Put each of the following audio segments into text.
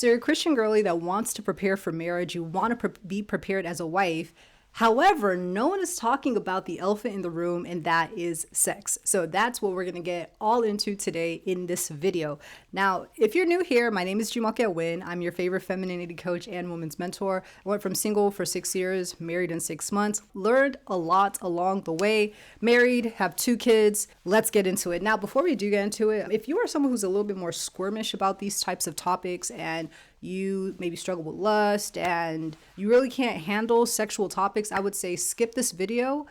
So you're a Christian girly that wants to prepare for marriage. You want to be prepared as a wife. However, no one is talking about the elephant in the room, and that is sex. So that's what we're going to get all into today in this video. Now, if you're new here, my name is Jumoke Win. I'm your favorite femininity coach and women's mentor. I went from single for 6 years, married in 6 months, learned a lot along the way, married, have 2 kids. Let's get into it. Now, before we do get into it, if you are someone who's a little bit more squirmish about these types of topics and you maybe struggle with lust and you really can't handle sexual topics, I would say skip this video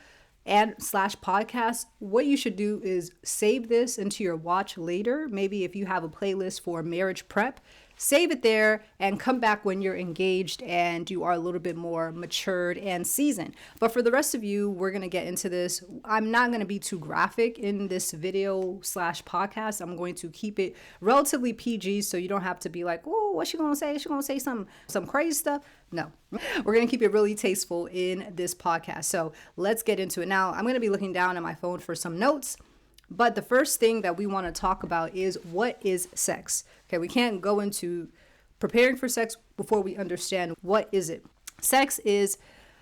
and / podcast. What you should do is save this into your watch later. Maybe if you have a playlist for marriage prep, save it there and come back when you're engaged and you are a little bit more matured and seasoned. But for the rest of you, we're going to get into this. I'm not going to be too graphic in this video / podcast. I'm going to keep it relatively PG so you don't have to be like, oh, what's she going to say? Is she going to say some crazy stuff? No, we're going to keep it really tasteful in this podcast. So let's get into it. Now, I'm going to be looking down at my phone for some notes. But the first thing that we want to talk about is, what is sex? Okay, we can't go into preparing for sex before we understand what is it. Sex is,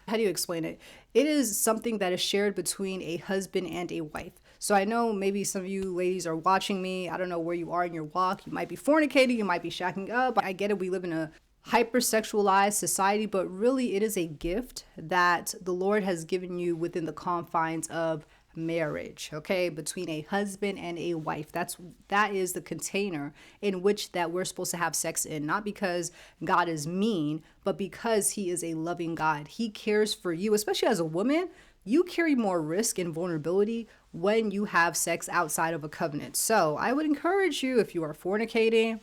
how do you explain it? It is something that is shared between a husband and a wife. So I know maybe some of you ladies are watching me. I don't know where you are in your walk. You might be fornicating, you might be shacking up. I get it. We live in a hypersexualized society, but really it is a gift that the Lord has given you within the confines of marriage, okay, between a husband and a wife. That is the container in which that we're supposed to have sex in, not because God is mean, but because he is a loving God. He cares for you, especially as a woman. You carry more risk and vulnerability when you have sex outside of a covenant. So I would encourage you, if you are fornicating,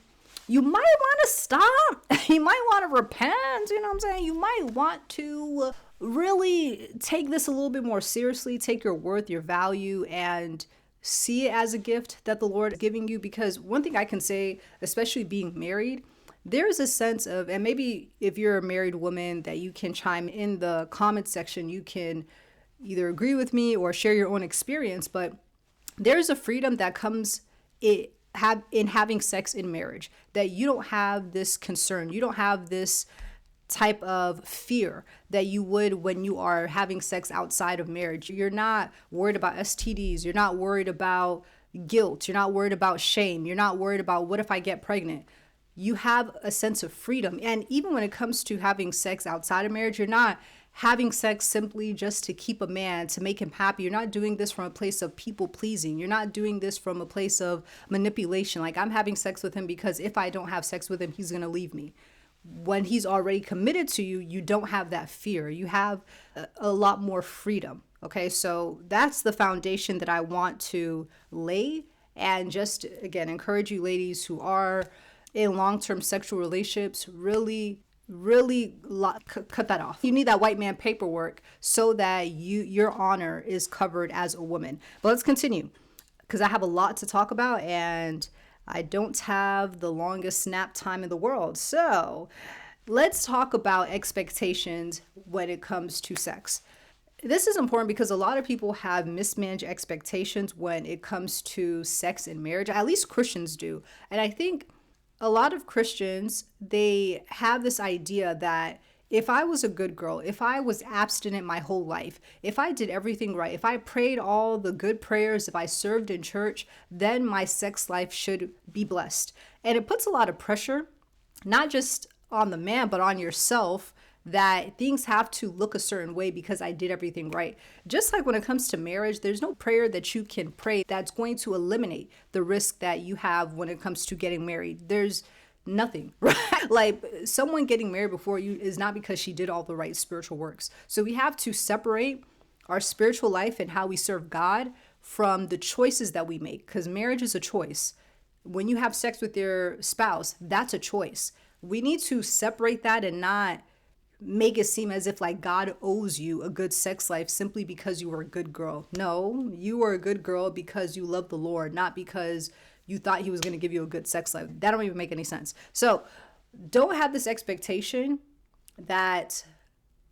you might want to stop. You might want to repent. You know what I'm saying? You might want to really take this a little bit more seriously. Take your worth, your value, and see it as a gift that the Lord is giving you. Because one thing I can say, especially being married, there's a sense of, and maybe if you're a married woman, that you can chime in the comment section. You can either agree with me or share your own experience. But there's a freedom that comes in having sex in marriage, that you don't have this concern, you don't have this type of fear that you would when you are having sex outside of marriage. You're not worried about STDs, you're not worried about guilt, you're not worried about shame, you're not worried about what if I get pregnant. You have a sense of freedom. And even when it comes to having sex outside of marriage, you're not having sex simply just to keep a man, to make him happy. You're not doing this from a place of people pleasing. You're not doing this from a place of manipulation. Like, I'm having sex with him because if I don't have sex with him, he's going to leave me. When he's already committed to you, you don't have that fear. You have a lot more freedom. Okay, so that's the foundation that I want to lay. And just, again, encourage you ladies who are in long-term sexual relationships, really cut that off. You need that white man paperwork so that your honor is covered as a woman. But let's continue, because I have a lot to talk about and I don't have the longest snap time in the world. So let's talk about expectations when it comes to sex. This is important because a lot of people have mismanaged expectations when it comes to sex and marriage. At least Christians do. And I think a lot of Christians, they have this idea that if I was a good girl, if I was abstinent my whole life, if I did everything right, if I prayed all the good prayers, if I served in church, then my sex life should be blessed. And it puts a lot of pressure, not just on the man, but on yourself, that things have to look a certain way because I did everything right. Just like when it comes to marriage, there's no prayer that you can pray that's going to eliminate the risk that you have when it comes to getting married. There's nothing, right? Like, someone getting married before you is not because she did all the right spiritual works. So we have to separate our spiritual life and how we serve God from the choices that we make, because marriage is a choice. When you have sex with your spouse, that's a choice. We need to separate that and not make it seem as if like God owes you a good sex life simply because you were a good girl. No, you were a good girl because you love the Lord, not because you thought he was going to give you a good sex life. That don't even make any sense. So don't have this expectation that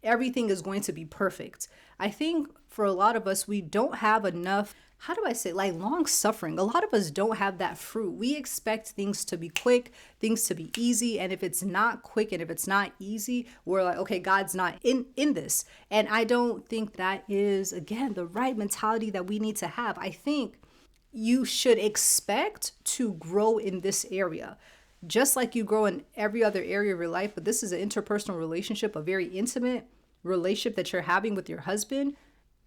everything is going to be perfect. I think for a lot of us, we don't have enough how do I say, like long suffering. A lot of us don't have that fruit. We expect things to be quick, things to be easy. And if it's not quick and if it's not easy, we're like, okay, God's not in this. And I don't think that is, again, the right mentality that we need to have. I think you should expect to grow in this area just like you grow in every other area of your life. But this is an interpersonal relationship, a very intimate relationship that you're having with your husband.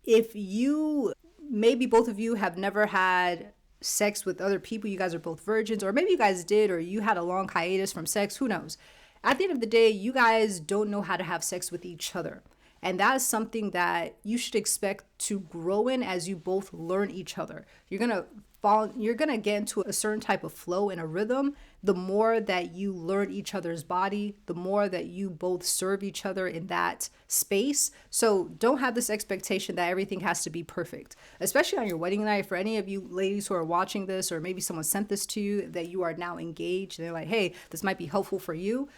If you, maybe both of you have never had sex with other people, you guys are both virgins, or maybe you guys did, or you had a long hiatus from sex, who knows? At the end of the day, you guys don't know how to have sex with each other. And that is something that you should expect to grow in as you both learn each other. You're going to get into a certain type of flow and a rhythm. The more that you learn each other's body, the more that you both serve each other in that space. So don't have this expectation that everything has to be perfect, especially on your wedding night. For any of you ladies who are watching this, or maybe someone sent this to you that you are now engaged and they're like, hey, this might be helpful for you.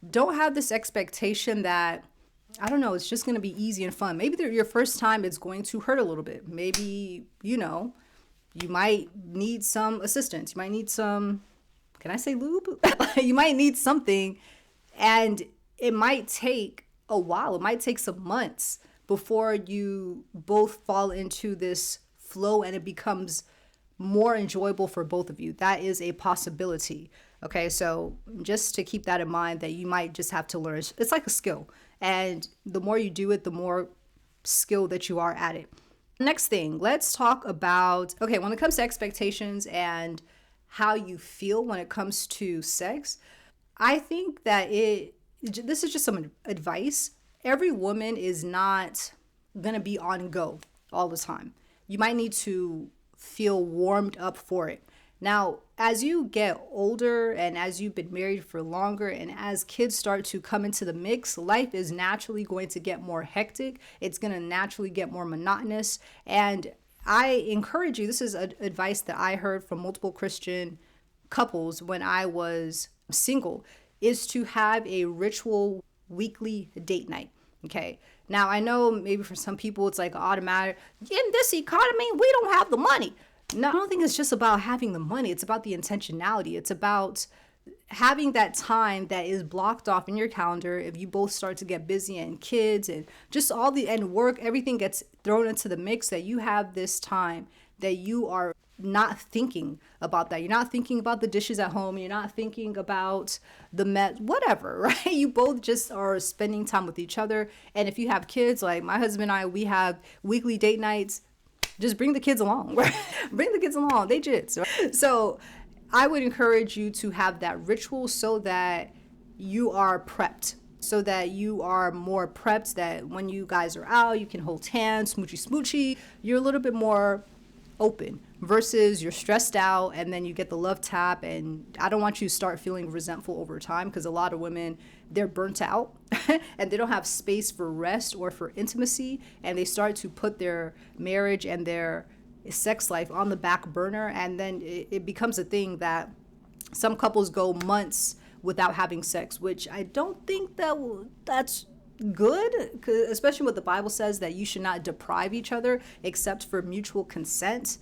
Don't have this expectation that, I don't know, it's just going to be easy and fun. Maybe your first time it's going to hurt a little bit. Maybe, you might need some assistance. You might need some, can I say lube? You might need something, and it might take a while. It might take some months before you both fall into this flow and it becomes more enjoyable for both of you. That is a possibility. Okay, so just to keep that in mind, that you might just have to learn. It's like a skill. And the more you do it, the more skill that you are at it. Next thing, let's talk about, okay, when it comes to expectations and how you feel when it comes to sex, I think that this is just some advice. Every woman is not going to be on go all the time. You might need to feel warmed up for it. Now, as you get older and as you've been married for longer and as kids start to come into the mix, life is naturally going to get more hectic. It's going to naturally get more monotonous. And I encourage you, this is advice that I heard from multiple Christian couples when I was single, is to have a ritual weekly date night. Okay. Now, I know maybe for some people it's like automatic. In this economy, we don't have the money. No, I don't think it's just about having the money. It's about the intentionality. It's about having that time that is blocked off in your calendar. If you both start to get busy and kids and just and work, everything gets thrown into the mix, that you have this time that you are not thinking about that. You're not thinking about the dishes at home. You're not thinking about the whatever, right? You both just are spending time with each other. And if you have kids, like my husband and I, we have weekly date nights. Just bring the kids along. Bring the kids along. They jits. Right? So I would encourage you to have that ritual so that you are prepped, so that you are more prepped, that when you guys are out, you can hold hands, smoochy smoochy. You're a little bit more open versus you're stressed out and then you get the love tap. And I don't want you to start feeling resentful over time, because a lot of women, they're burnt out and they don't have space for rest or for intimacy, and they start to put their marriage and their sex life on the back burner, and then it becomes a thing that some couples go months without having sex, which I don't think that's good, especially what the Bible says, that you should not deprive each other except for mutual consent.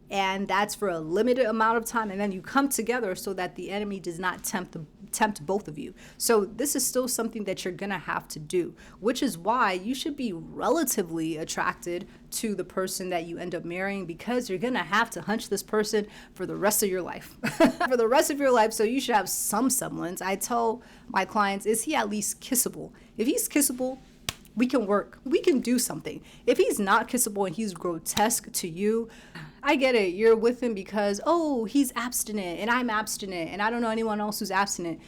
And that's for a limited amount of time. And then you come together so that the enemy does not tempt both of you. So this is still something that you're going to have to do, which is why you should be relatively attracted to the person that you end up marrying, because you're going to have to hunch this person for the rest of your life. For the rest of your life. So you should have some semblance. I tell my clients, is he at least kissable? If he's kissable, we can work. We can do something. If he's not kissable and he's grotesque to you, I get it. You're with him because, oh, he's abstinent and I'm abstinent and I don't know anyone else who's abstinent.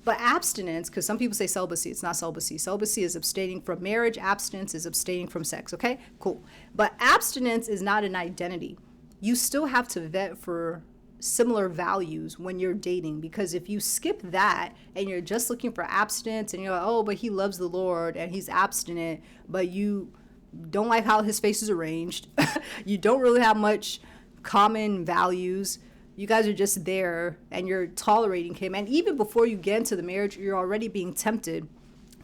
But abstinence, because some people say celibacy, it's not celibacy. Celibacy is abstaining from marriage. Abstinence is abstaining from sex. Okay, cool. But abstinence is not an identity. You still have to vet for similar values when you're dating, because if you skip that and you're just looking for abstinence and you're like, oh, but he loves the Lord and he's abstinent, but you don't like how his face is arranged, you don't really have much common values, you guys are just there and you're tolerating him, and even before you get into the marriage, you're already being tempted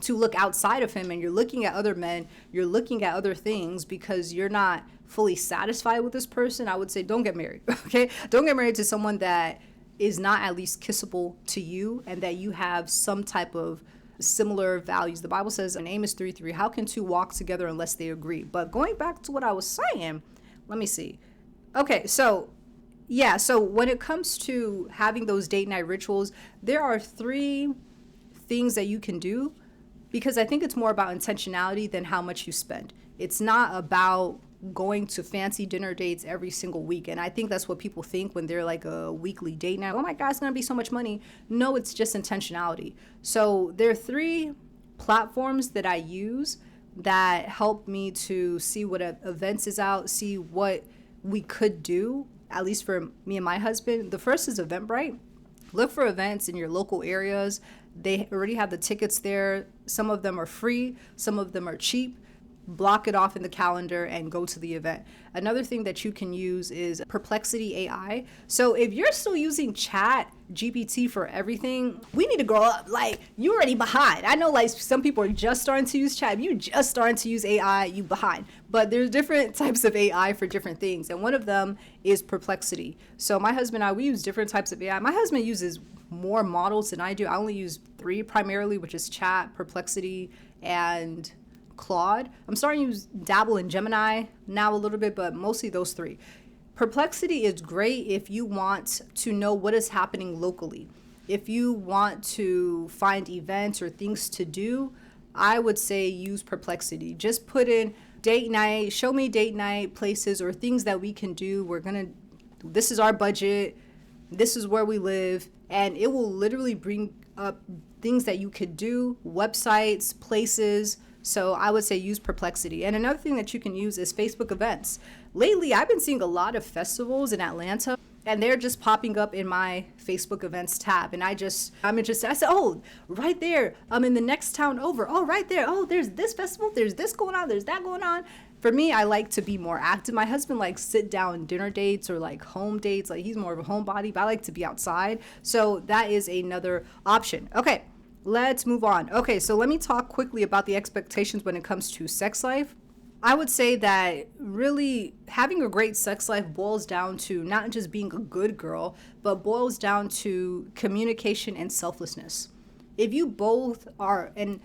to look outside of him and you're looking at other men, you're looking at other things because you're not fully satisfied with this person, I would say don't get married. Okay? Don't get married to someone that is not at least kissable to you and that you have some type of similar values. The Bible says an aim is 3-3. How can two walk together unless they agree? But going back to what I was saying, let me see. Okay, so yeah, so when it comes to having those date night rituals, there are 3 things that you can do, because I think it's more about intentionality than how much you spend. It's not about going to fancy dinner dates every single week. And I think that's what people think when they're like a weekly date night. Oh my God, it's going to be so much money. No, it's just intentionality. So there are 3 platforms that I use that help me to see what events is out, see what we could do, at least for me and my husband. The first is Eventbrite. Look for events in your local areas. They already have the tickets there. Some of them are free, some of them are cheap. Block it off in the calendar and go to the event. Another thing that you can use is Perplexity AI. So if you're still using Chat GPT for everything, we need to grow up. Like, you're already behind. I know like some people are just starting to use Chat. If you just starting to use AI, you behind. But there's different types of AI for different things. And one of them is Perplexity. So my husband and I, we use different types of AI. My husband uses more models than I do. I only use 3 primarily, which is Chat, Perplexity, and Claude. I'm starting to dabble in Gemini now a little bit, but mostly those 3. Perplexity is great if you want to know what is happening locally. If you want to find events or things to do, I would say use Perplexity. Just put in date night, show me date night places or things that we can do. This is our budget, this is where we live, and it will literally bring up things that you could do, websites, places. So I would say use Perplexity. And another thing that you can use is Facebook events. Lately, I've been seeing a lot of festivals in Atlanta, and they're just popping up in my Facebook events tab. And I'm interested. I said, oh, right there. I'm in the next town over. Oh, right there. Oh, there's this festival. There's this going on. There's that going on. For me, I like to be more active. My husband likes sit down dinner dates or like home dates. Like, he's more of a homebody, but I like to be outside. So that is another option. Okay. Let's move on. Okay, so let me talk quickly about the expectations when it comes to sex life. I would say that really having a great sex life boils down to not just being a good girl, but boils down to communication and selflessness. If you both are, and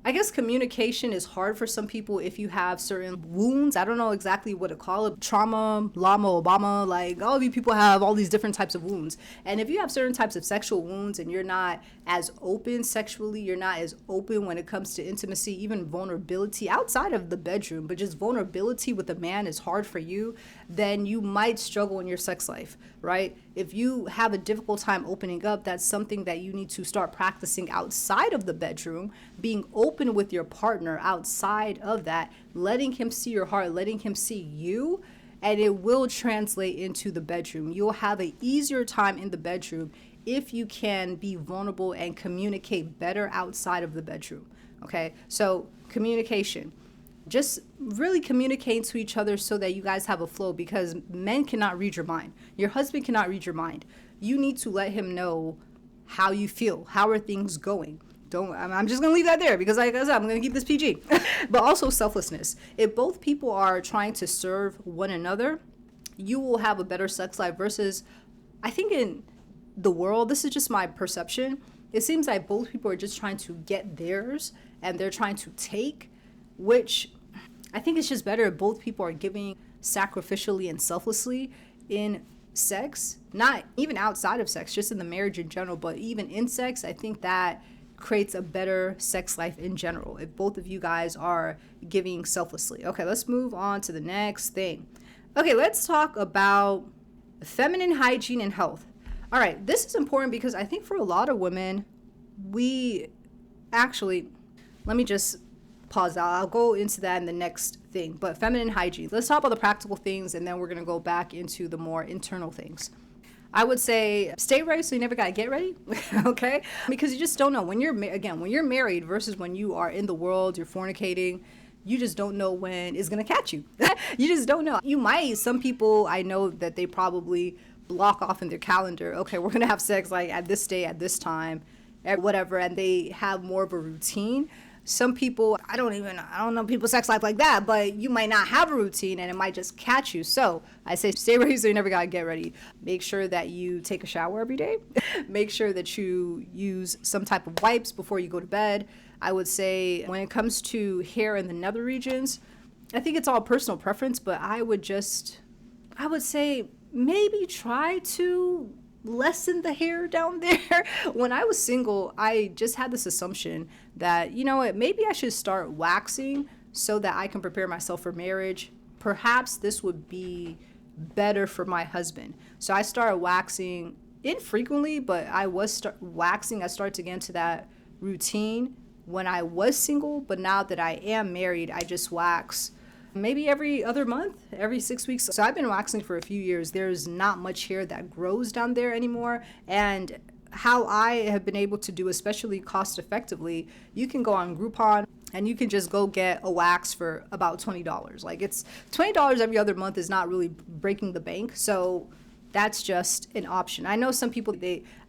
I guess communication is hard for some people if you have certain wounds. I don't know exactly what to call it. Trauma, llama, Obama, like all of you people have all these different types of wounds. And if you have certain types of sexual wounds and you're not as open sexually, you're not as open when it comes to intimacy, even vulnerability outside of the bedroom, but just vulnerability with a man is hard for you, then you might struggle in your sex life, right? If you have a difficult time opening up, that's something that you need to start practicing outside of the bedroom, being open with your partner outside of that, letting him see your heart, letting him see you, and it will translate into the bedroom. You'll have an easier time in the bedroom if you can be vulnerable and communicate better outside of the bedroom. Okay, so communication. Just really communicate to each other so that you guys have a flow, because men cannot read your mind. Your husband cannot read your mind. You need to let him know how you feel. How are things going? I'm just going to leave that there because like I said, I'm going to keep this PG. But also selflessness. If both people are trying to serve one another, you will have a better sex life versus, I think in the world, this is just my perception, it seems like both people are just trying to get theirs and they're trying to take, which I think it's just better if both people are giving sacrificially and selflessly in sex, not even outside of sex, just in the marriage in general, but even in sex. I think that creates a better sex life in general if both of you guys are giving selflessly. Okay, let's move on to the next thing. Okay, let's talk about feminine hygiene and health. All right, this is important because I think for a lot of women, let me just pause out. I'll go into that in the next thing, but feminine hygiene. Let's talk about the practical things and then we're going to go back into the more internal things. I would say stay ready so you never got to get ready, okay? Because you just don't know. When you're married versus when you are in the world, you're fornicating, you just don't know when it's going to catch you. You just don't know. Some people, I know that they probably block off in their calendar, okay, we're going to have sex like at this day, at this time, at whatever, and they have more of a routine. Some people, I don't know people's sex life like that, but you might not have a routine and it might just catch you. So I say stay ready so you never gotta get ready. Make sure that you take a shower every day. Make sure that you use some type of wipes before you go to bed. I would say when it comes to hair in the nether regions, I think it's all personal preference, but I would say maybe try to lessen the hair down there. When I was single, I just had this assumption that, you know what, maybe I should start waxing so that I can prepare myself for marriage. Perhaps this would be better for my husband. So I started waxing infrequently, but I was waxing. I started to get into that routine when I was single, but now that I am married, I just wax maybe every other month, every 6 weeks. So I've been waxing for a few years. There's not much hair that grows down there anymore. And how I have been able to do, especially cost effectively, you can go on Groupon and you can just go get a wax for about $20. Like, it's $20 every other month is not really breaking the bank. So that's just an option. I know some people,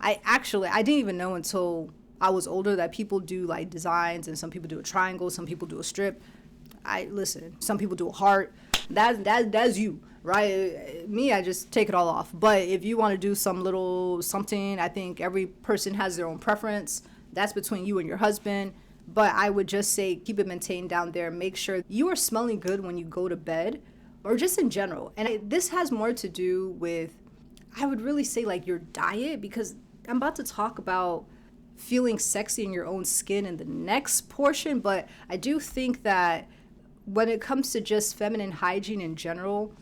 I didn't even know until I was older that people do like designs, and some people do a triangle, some people do a strip. Some people do a heart. That's you, right? Me, I just take it all off. But if you want to do some little something, I think every person has their own preference. That's between you and your husband. But I would just say keep it maintained down there. Make sure you are smelling good when you go to bed, or just in general. And this has more to do with, I would really say, like, your diet, because I'm about to talk about feeling sexy in your own skin in the next portion. But I do think that when it comes to just feminine hygiene in general,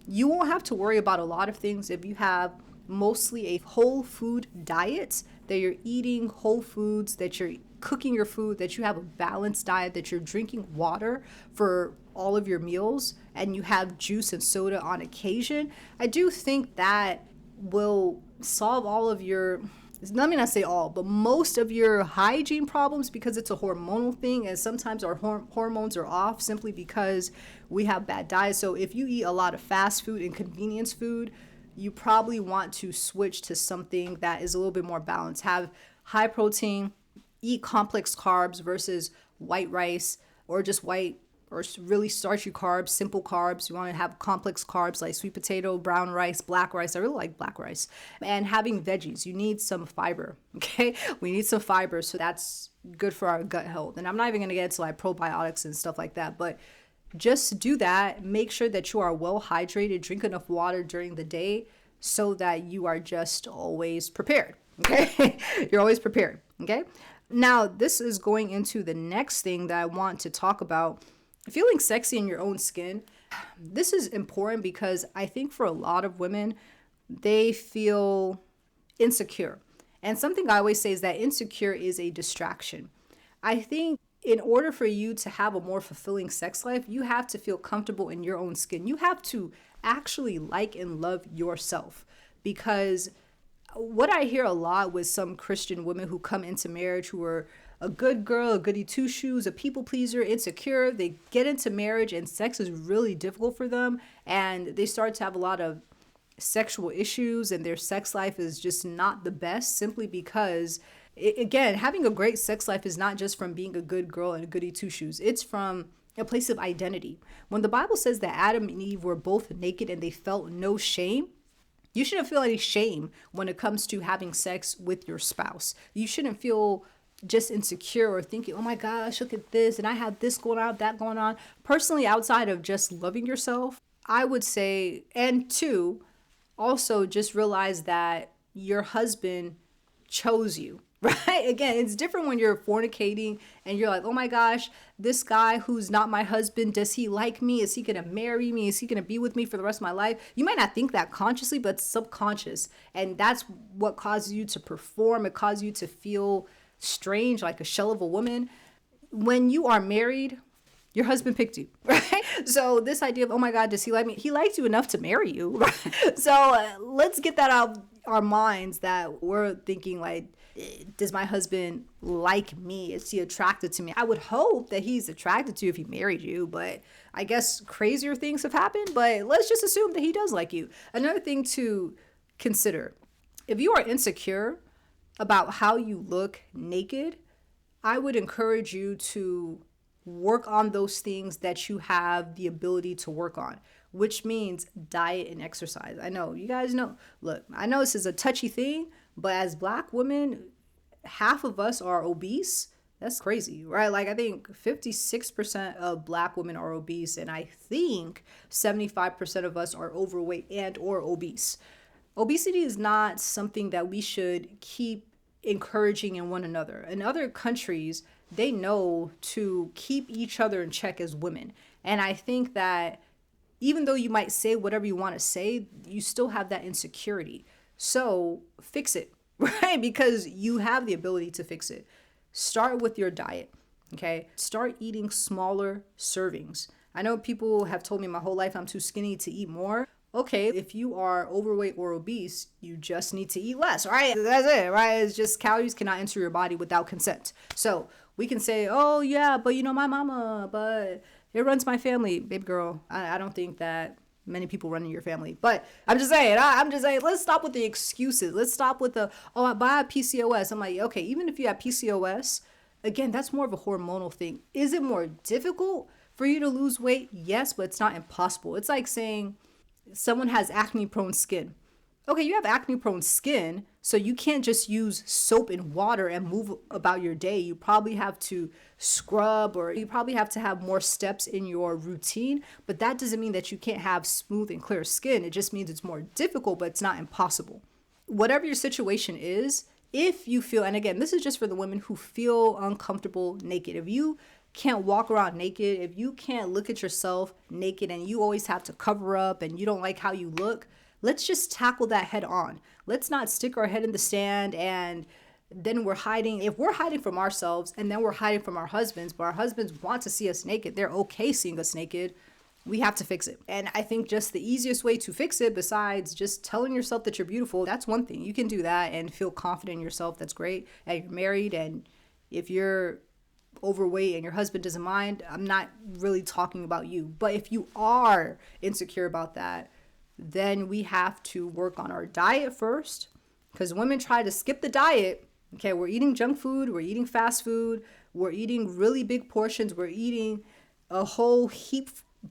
you won't have to worry about a lot of things if you have mostly a whole food diet, that you're eating whole foods, that you're cooking your food, that you have a balanced diet, that you're drinking water for all of your meals, and you have juice and soda on occasion. I do think that will solve all of your, let me not say all, but most of your hygiene problems, because it's a hormonal thing, and sometimes our hormones are off simply because we have bad diets. So if you eat a lot of fast food and convenience food, you probably want to switch to something that is a little bit more balanced. Have high protein, eat complex carbs versus white rice, or just white or really starchy carbs, simple carbs. You want to have complex carbs like sweet potato, brown rice, black rice. I really like black rice. And having veggies. You need some fiber, okay? We need some fiber, so that's good for our gut health. And I'm not even going to get into like probiotics and stuff like that, but just do that. Make sure that you are well hydrated, drink enough water during the day so that you are just always prepared, okay? You're always prepared, okay? Now, this is going into the next thing that I want to talk about. Feeling sexy in your own skin. This is important because I think for a lot of women, they feel insecure. And something I always say is that insecure is a distraction. I think in order for you to have a more fulfilling sex life, you have to feel comfortable in your own skin. You have to actually like and love yourself, because what I hear a lot with some Christian women who come into marriage who are a good girl, a goody two shoes, a people pleaser, insecure, they get into marriage and sex is really difficult for them, and they start to have a lot of sexual issues, and their sex life is just not the best, simply because, again, having a great sex life is not just from being a good girl and a goody two shoes. It's from a place of identity. When the Bible says that Adam and Eve were both naked and they felt no shame, you shouldn't feel any shame when it comes to having sex with your spouse. You shouldn't feel just insecure or thinking, oh my gosh, look at this, and I have this going on, that going on. Personally, outside of just loving yourself, I would say, and two, also just realize that your husband chose you, right? Again, it's different when you're fornicating and you're like, oh my gosh, this guy who's not my husband, does he like me? Is he going to marry me? Is he going to be with me for the rest of my life? You might not think that consciously, but it's subconscious. And that's what causes you to perform. It causes you to feel strange, like a shell of a woman. When you are married, your husband picked you, right? So this idea of, oh my God, does he like me? He liked you enough to marry you, right? So let's get that out of our minds, that we're thinking like, does my husband like me? Is he attracted to me? I would hope that he's attracted to you if he married you, but I guess crazier things have happened, but let's just assume that he does like you. Another thing to consider, if you are insecure about how you look naked, I would encourage you to work on those things that you have the ability to work on, which means diet and exercise. I know you guys know, look, I know this is a touchy thing, but as Black women, half of us are obese. That's crazy, right? Like, I think 56% of Black women are obese, and I think 75% of us are overweight and or obese. Obesity is not something that we should keep encouraging in one another. In other countries, they know to keep each other in check as women. And I think that even though you might say whatever you want to say, you still have that insecurity. So fix it, right? Because you have the ability to fix it. Start with your diet, okay? Start eating smaller servings. I know people have told me my whole life I'm too skinny to eat more. Okay, if you are overweight or obese, you just need to eat less, right? That's it, right? It's just calories cannot enter your body without consent. So we can say, oh yeah, but you know, my mama, but it runs my family. Baby girl, I don't think that many people run in your family. But I'm just saying, let's stop with the excuses. Let's stop with the, oh, but I have PCOS. I'm like, okay, even if you have PCOS, again, that's more of a hormonal thing. Is it more difficult for you to lose weight? Yes, but it's not impossible. It's like saying someone has acne prone skin. Okay, you have acne prone skin, so you can't just use soap and water and move about your day. You probably have to scrub, or you probably have to have more steps in your routine, but that doesn't mean that you can't have smooth and clear skin. It just means it's more difficult, but it's not impossible. Whatever your situation is, if you feel, and again, this is just for the women who feel uncomfortable naked. If you can't walk around naked, if you can't look at yourself naked and you always have to cover up and you don't like how you look, let's just tackle that head on. Let's not stick our head in the sand and then we're hiding. If we're hiding from ourselves and then we're hiding from our husbands, but our husbands want to see us naked, they're okay seeing us naked, we have to fix it. And I think just the easiest way to fix it, besides just telling yourself that you're beautiful, that's one thing. You can do that and feel confident in yourself. That's great. And you're married, and if you're overweight and your husband doesn't mind, I'm not really talking about you. But if you are insecure about that, then we have to work on our diet first, because women try to skip the diet. Okay, we're eating junk food, we're eating fast food, we're eating really big portions, we're eating a whole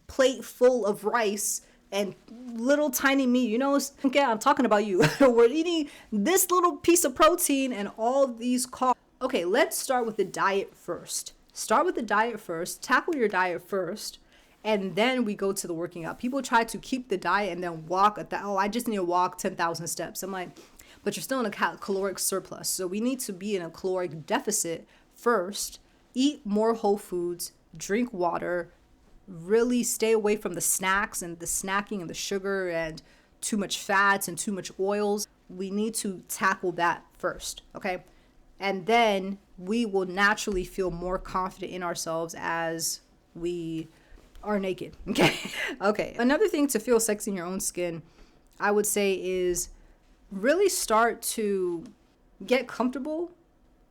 plate full of rice and little tiny meat. You know, okay, I'm talking about you. We're eating this little piece of protein and all these carbs. Okay, let's start with the diet first. Start with the diet first, tackle your diet first, and then we go to the working out. People try to keep the diet and then walk I just need to walk 10,000 steps. I'm like, but you're still in a caloric surplus. So we need to be in a caloric deficit first. Eat more whole foods, drink water, really stay away from the snacks and the snacking and the sugar and too much fats and too much oils. We need to tackle that first, okay? And then we will naturally feel more confident in ourselves as we are naked, okay? Okay, another thing to feel sexy in your own skin, I would say, is really start to get comfortable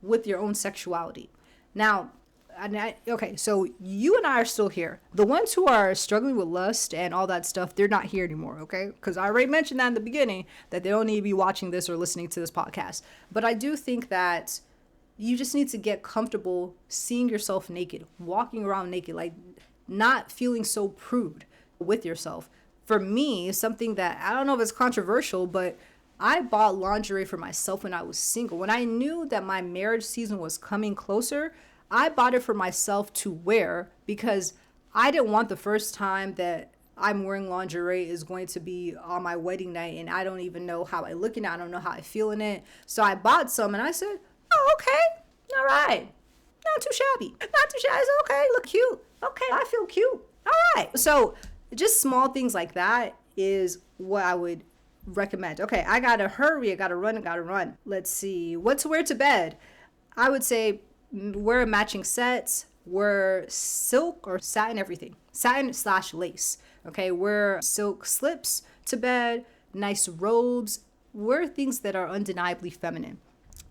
with your own sexuality. Now, okay, so you and I are still here. The ones who are struggling with lust and all that stuff, they're not here anymore, okay? Because I already mentioned that in the beginning, that they don't need to be watching this or listening to this podcast. But I do think that you just need to get comfortable seeing yourself naked, walking around naked, like not feeling so prude with yourself. For me, something that, I don't know if it's controversial, but I bought lingerie for myself when I was single. When I knew that my marriage season was coming closer, I bought it for myself to wear, because I didn't want the first time that I'm wearing lingerie is going to be on my wedding night and I don't even know how I look in it. I don't know how I feel in it. So I bought some and I said, oh, okay, all right. Not too shabby. Not too shabby. It's okay. Look cute. Okay, I feel cute. All right. So just small things like that is what I would recommend. Okay, I gotta hurry. I gotta run. Let's see. What to wear to bed? I would say wear matching sets, wear silk or satin, everything. Satin/lace. Okay, wear silk slips to bed, nice robes, wear things that are undeniably feminine.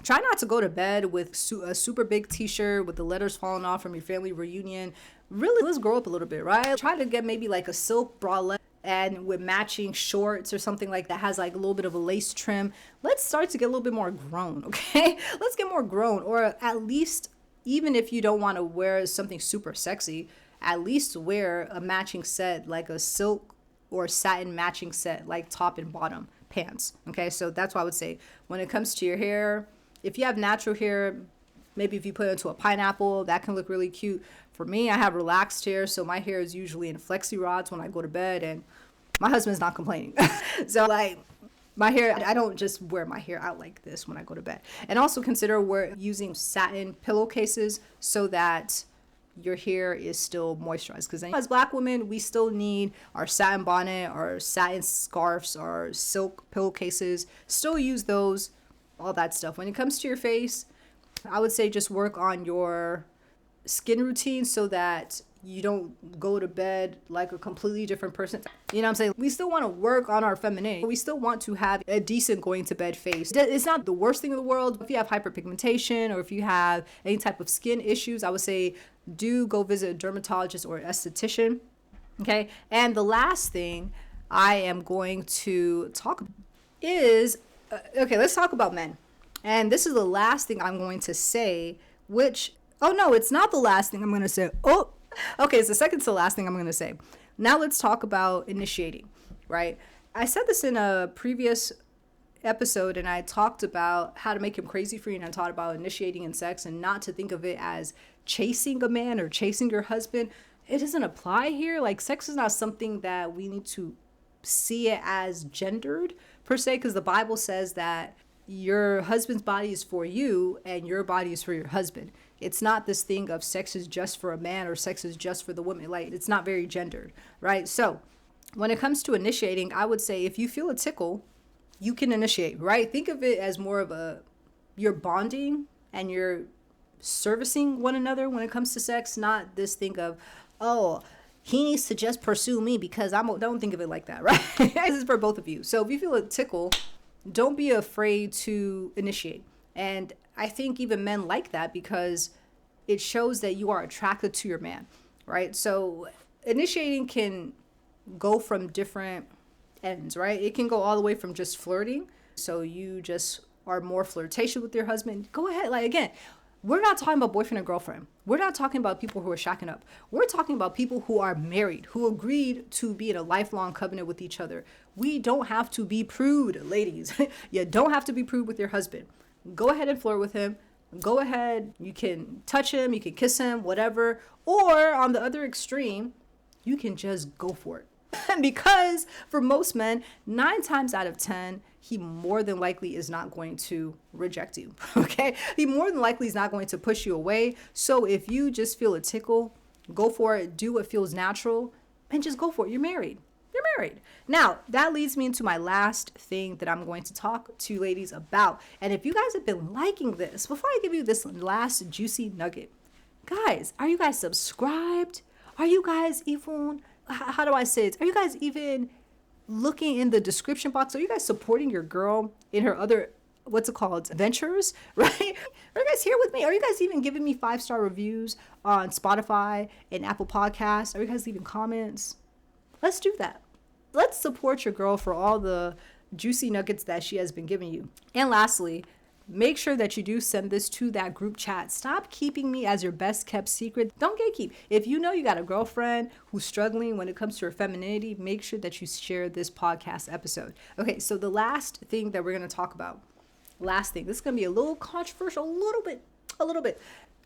Try not to go to bed with a super big t-shirt with the letters falling off from your family reunion. Really, let's grow up a little bit, right? Try to get maybe like a silk bralette and with matching shorts or something like that has like a little bit of a lace trim. Let's start to get a little bit more grown, okay? Let's get more grown, or at least even if you don't want to wear something super sexy, at least wear a matching set, like a silk or satin matching set, like top and bottom pants. Okay, so that's why I would say when it comes to your hair, if you have natural hair, maybe if you put it into a pineapple, that can look really cute. For me, I have relaxed hair, so my hair is usually in flexi rods when I go to bed, and my husband's not complaining. So like my hair, I don't just wear my hair out like this when I go to bed. And also consider we're using satin pillowcases so that your hair is still moisturized, because as Black women, we still need our satin bonnet, our satin scarves, our silk pillowcases. Still use those, all that stuff. When it comes to your face, I would say just work on your skin routine so that you don't go to bed like a completely different person. You know what I'm saying? We still want to work on our femininity. We still want to have a decent going to bed face. It's not the worst thing in the world. If you have hyperpigmentation or if you have any type of skin issues, I would say do go visit a dermatologist or an esthetician. Okay. And the last thing I am going to talk is, okay, let's talk about men. And this is the last thing I'm going to say, which, oh no, it's not the last thing I'm going to say. Oh, okay, it's the second to the last thing I'm going to say. Now let's talk about initiating, right? I said this in a previous episode, and I talked about how to make him crazy for you, and I taught about initiating in sex and not to think of it as chasing a man or chasing your husband. It doesn't apply here. Like, sex is not something that we need to see it as gendered per se, because the Bible says that your husband's body is for you and your body is for your husband. It's not this thing of sex is just for a man or sex is just for the woman. Like, it's not very gendered, right? So when it comes to initiating, I would say if you feel a tickle, you can initiate, right? Think of it as more of you're bonding and you're servicing one another when it comes to sex, not this thing of, oh, he needs to just pursue me because don't think of it like that, right? This is for both of you. So if you feel a tickle, don't be afraid to initiate. And I think even men like that because it shows that you are attracted to your man, right? So initiating can go from different ends, right? It can go all the way from just flirting. So you just are more flirtatious with your husband. Go ahead. Like, again, we're not talking about boyfriend and girlfriend. We're not talking about people who are shacking up. We're talking about people who are married, who agreed to be in a lifelong covenant with each other. We don't have to be prude, ladies. You don't have to be prude with your husband. Go ahead and flirt with him. Go ahead. You can touch him. You can kiss him, whatever. Or on the other extreme, you can just go for it. Because for most men, 9 times out of 10, he more than likely is not going to reject you. Okay? He more than likely is not going to push you away. So if you just feel a tickle, go for it. Do what feels natural and just go for it. You're married. You're married. Now, that leads me into my last thing that I'm going to talk to you ladies about. And if you guys have been liking this, before I give you this last juicy nugget, guys, are you guys subscribed? Are you guys even, how do I say it? Are you guys even looking in the description box? Are you guys supporting your girl in her other, what's it called, ventures, right? Are you guys here with me? Are you guys even giving me 5-star reviews on Spotify and Apple Podcasts? Are you guys leaving comments? Let's do that. Let's support your girl for all the juicy nuggets that she has been giving you. And lastly, make sure that you do send this to that group chat. Stop keeping me as your best kept secret. Don't gatekeep. If you know you got a girlfriend who's struggling when it comes to her femininity, make sure that you share this podcast episode. Okay, so the last thing that we're going to talk about, this is going to be a little controversial, a little bit.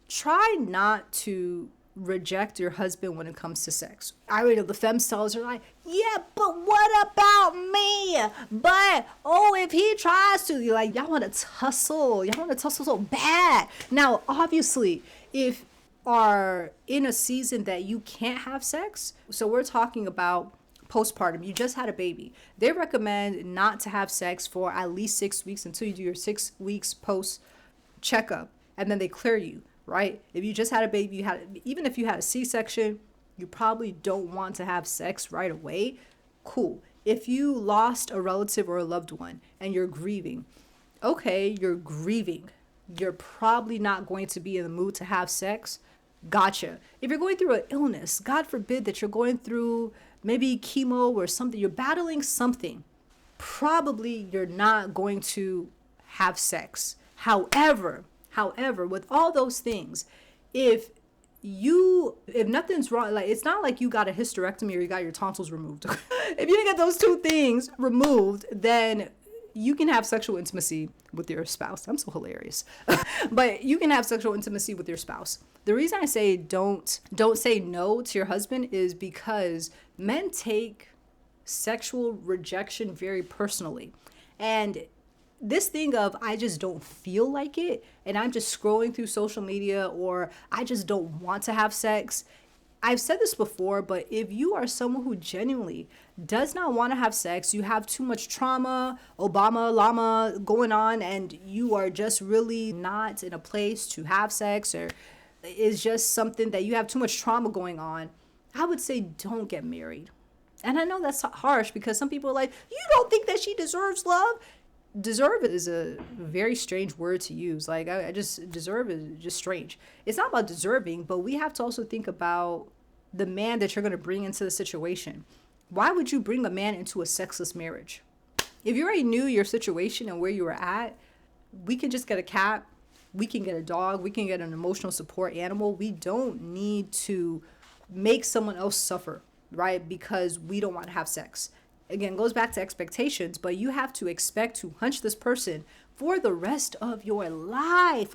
Try not to reject your husband when it comes to sex. I mean, the femcells are like, yeah, but what about me? But, if he tries to, you're like, y'all want to tussle so bad. Now, obviously, if are in a season that you can't have sex, so we're talking about postpartum, you just had a baby, they recommend not to have sex for at least 6 weeks until you do your 6 weeks post checkup, and then they clear you. Right? If you just had a baby, even if you had a C-section, you probably don't want to have sex right away. Cool. If you lost a relative or a loved one and you're grieving, okay, you're grieving. You're probably not going to be in the mood to have sex. Gotcha. If you're going through an illness, God forbid that you're going through maybe chemo or something, you're battling something, probably you're not going to have sex. However, with all those things, if nothing's wrong, like it's not like you got a hysterectomy or you got your tonsils removed. If you didn't get those two things removed, then you can have sexual intimacy with your spouse. I'm so hilarious. But you can have sexual intimacy with your spouse. The reason I say don't say no to your husband is because men take sexual rejection very personally. And this thing of I just don't feel like it and I'm just scrolling through social media, or I just don't want to have sex. I've said this before, but if you are someone who genuinely does not want to have sex, you have too much trauma, Obama, llama going on, and you are just really not in a place to have sex, or is just something that you have too much trauma going on, I would say don't get married. And I know that's harsh because some people are like, you don't think that she deserves love? Deserve is a very strange word to use. Like I just deserve is just strange. It's not about deserving, but we have to also think about the man that you're going to bring into the situation. Why would you bring a man into a sexless marriage? If you already knew your situation and where you were at, we can just get a cat, we can get a dog, we can get an emotional support animal. We don't need to make someone else suffer, right? Because we don't want to have sex. Again, goes back to expectations, but you have to expect to hunch this person for the rest of your life,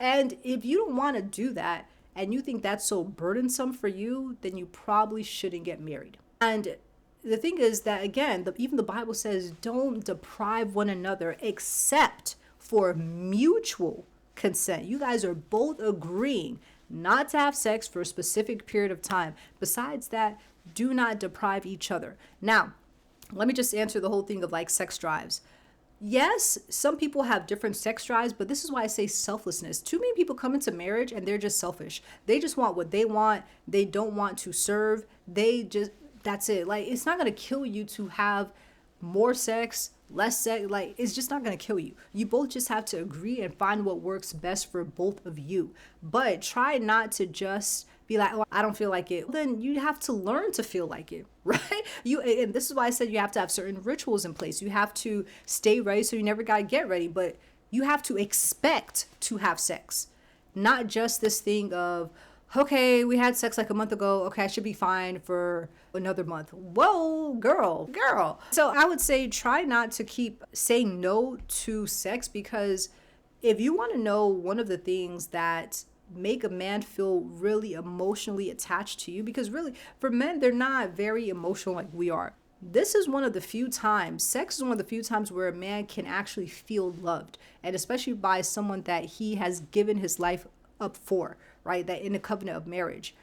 And if you don't want to do that and you think that's so burdensome for you, then you probably shouldn't get married. And the thing is that, again, even the Bible says, don't deprive one another except for mutual consent. You guys are both agreeing not to have sex for a specific period of time. Besides that, do not deprive each other. Now, let me just answer the whole thing of like sex drives. Yes, some people have different sex drives, but this is why I say selflessness. Too many people come into marriage and they're just selfish. They just want what they want. They don't want to serve. That's it. Like, it's not going to kill you to have more sex, less sex. Like, it's just not going to kill you. You both just have to agree and find what works best for both of you. But try not to just be like, oh, I don't feel like it. Then you have to learn to feel like it, right? And this is why I said you have to have certain rituals in place. You have to stay ready, so you never got to get ready, but you have to expect to have sex. Not just this thing of, okay, we had sex like a month ago. Okay, I should be fine for another month. Whoa, girl. So I would say try not to keep saying no to sex, because if you want to know one of the things that make a man feel really emotionally attached to you, because really for men, they're not very emotional like we are. This is one of the few times, sex is one of the few times where a man can actually feel loved, and especially by someone that he has given his life up for, right? That in the covenant of marriage.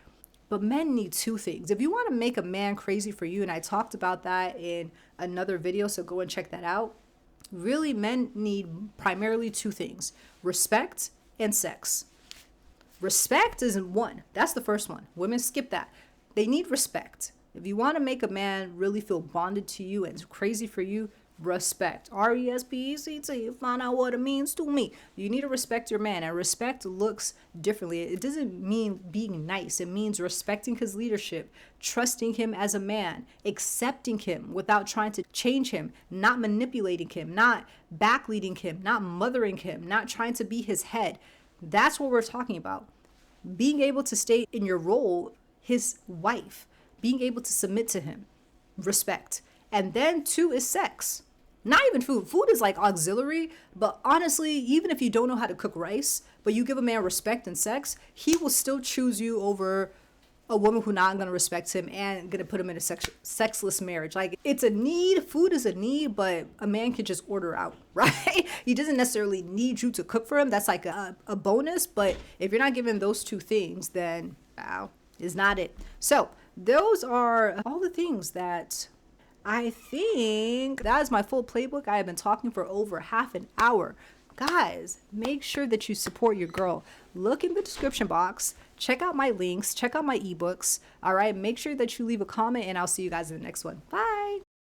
But men need two things. If you want to make a man crazy for you, and I talked about that in another video, so go and check that out. Really, men need primarily two things: respect and sex. Respect isn't one. That's the first one. Women skip that. They need respect. If you want to make a man really feel bonded to you and crazy for you, respect. RESPECT. Find out what it means to me. You need to respect your man, and respect looks differently. It doesn't mean being nice. It means respecting his leadership, trusting him as a man, accepting him without trying to change him, not manipulating him, not backleading him, not mothering him, not trying to be his head. That's what we're talking about. Being able to stay in your role, his wife, being able to submit to him, respect. And then two is sex. Not even food. Food is like auxiliary, but honestly, even if you don't know how to cook rice, but you give a man respect and sex, he will still choose you over a woman who's not going to respect him and going to put him in a sexless marriage. Like, it's a need. Food is a need, but a man can just order out, right? He doesn't necessarily need you to cook for him. That's like a bonus. But if you're not given those two things, then wow, is not it. So those are all the things that I think. That is my full playbook. I have been talking for over half an hour. Guys, make sure that you support your girl. Look in the description box. Check out my links. Check out my ebooks. All right. Make sure that you leave a comment, and I'll see you guys in the next one. Bye.